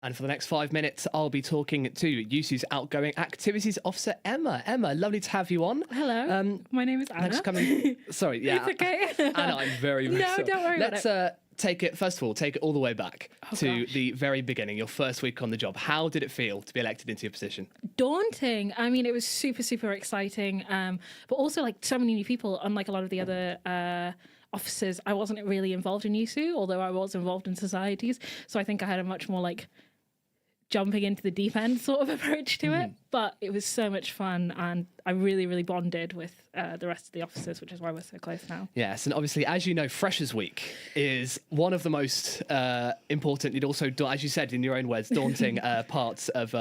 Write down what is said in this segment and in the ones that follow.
And for the next 5 minutes, I'll be talking to USU's Outgoing Activities Officer, Emma. Emma, lovely to have you on. Hello, my name is Anna. Thanks for coming. Sorry, yeah. It's okay. Anna, I'm very sorry. No, don't worry about it. Let's take it, first of all, take it all the way back to gosh. the very beginning, your first week on the job. How did it feel to be elected into your position? Daunting. I mean, it was super, super exciting, but also like so many new people, unlike a lot of the other officers. I wasn't really involved in USU, although I was involved in societies. So I think I had a much more like jumping into the deep end sort of approach to it, but it was so much fun, and I really, really bonded with the rest of the officers, which is why we're so close now. Yes, and obviously, as you know, Freshers Week is one of the most important, yet also, as you said in your own words, daunting parts of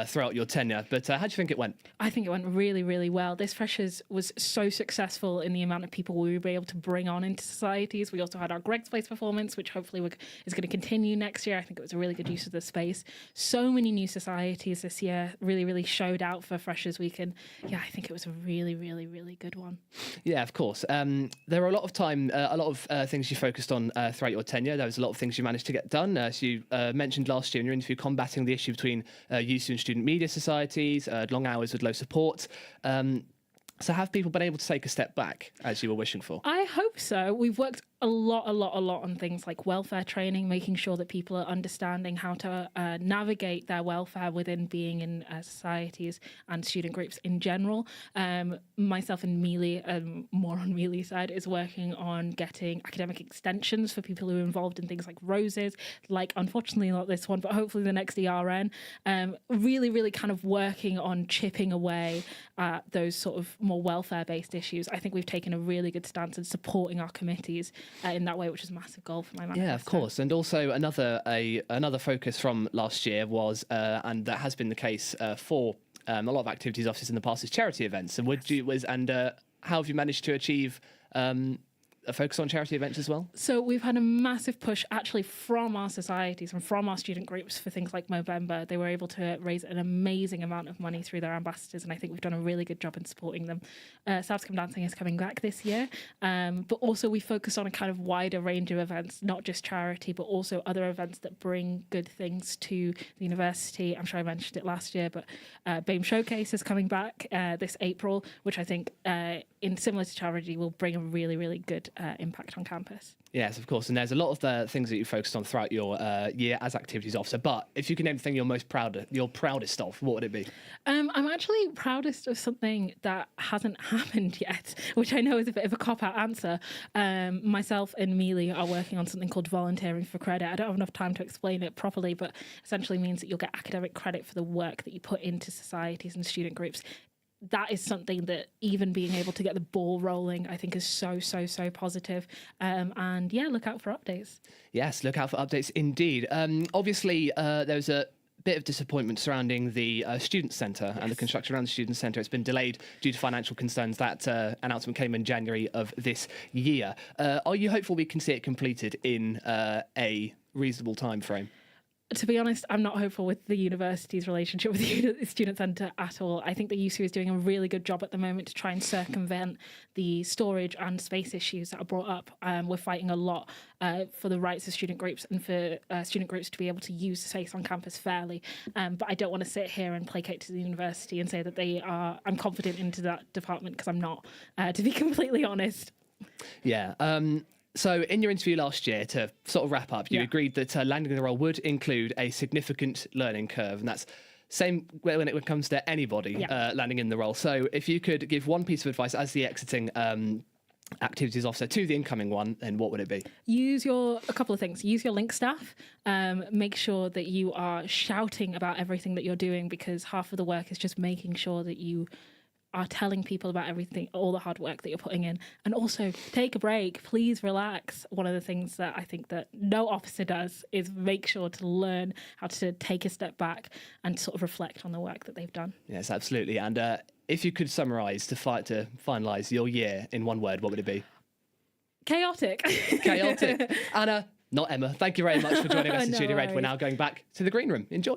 throughout your tenure. But how do you think it went? I think it went really, really well. This Freshers was so successful in the amount of people we were able to bring on into societies. We also had our Greg's Place performance, which hopefully is going to continue next year. I think it was a really good use of the space. So many new societies this year really, really showed out for Freshers Week. And yeah, I think it was a really, really, really good one. Yeah, of course. There were a lot of things you focused on throughout your tenure. There was a lot of things you managed to get done. As you mentioned last year in your interview, combating the issue between USU and student media societies, long hours with low support. So have people been able to take a step back as you were wishing for? I hope so. We've worked a lot on things like welfare training, making sure that people are understanding how to navigate their welfare within being in societies and student groups in general. Myself and Mealy, more on Mealy's side, is working on getting academic extensions for people who are involved in things like Roses, like unfortunately not this one, but hopefully the next ERN. Really, really kind of working on chipping away at those sort of more welfare-based issues. I think we've taken a really good stance in supporting our committees in that way, which is a massive goal for my manifesto. Yeah, of course. And also another focus from last year was, and that has been the case for a lot of activities officers in the past, is charity events. And how have you managed to achieve a focus on charity events as well? So we've had a massive push actually from our societies and from our student groups for things like Movember. They were able to raise an amazing amount of money through their ambassadors, and I think we've done a really good job in supporting them. Southcombe Dancing is coming back this year, but also we focus on a kind of wider range of events, not just charity, but also other events that bring good things to the university. I'm sure I mentioned it last year, but BAME Showcase is coming back this April, which I think, in similar to charity, will bring a really, really good impact on campus. Yes, of course. And there's a lot of the things that you focused on throughout your year as activities officer. But if you can name the thing you're proudest of, what would it be? I'm actually proudest of something that hasn't happened yet, which I know is a bit of a cop-out answer. Myself and Mealy are working on something called volunteering for credit. I don't have enough time to explain it properly, but essentially means that you'll get academic credit for the work that you put into societies and student groups. That is something that even being able to get the ball rolling, I think is so positive. And yeah, look out for updates. Yes, look out for updates indeed. Obviously, there was a bit of disappointment surrounding the student centre and the construction around the student centre. It's been delayed due to financial concerns. That announcement came in January of this year. Are you hopeful we can see it completed in a reasonable time frame? To be honest, I'm not hopeful with the university's relationship with the student centre at all. I think the USU is doing a really good job at the moment to try and circumvent the storage and space issues that are brought up. We're fighting a lot for the rights of student groups and for student groups to be able to use the space on campus fairly. But I don't want to sit here and placate to the university and say that I'm confident into that department, because I'm not, to be completely honest. Yeah. So in your interview last year, to sort of wrap up, you agreed that landing the role would include a significant learning curve, and that's same when it comes to anybody landing in the role. So if you could give one piece of advice as the exiting activities officer to the incoming one, then what would it be? A couple of things. Use your link staff. Make sure that you are shouting about everything that you're doing, because half of the work is just making sure that you are telling people about everything, all the hard work that you're putting in. And also take a break, please relax. One of the things that I think that no officer does is make sure to learn how to take a step back and sort of reflect on the work that they've done. Yes, absolutely. And if you could summarise to finalise your year in one word, what would it be? Chaotic. Chaotic. Anna, not Emma, thank you very much for joining us in No Studio Red. worries. We're now going back to the green room. Enjoy.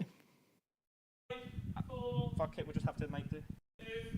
Fuck it, we'll just have to make do.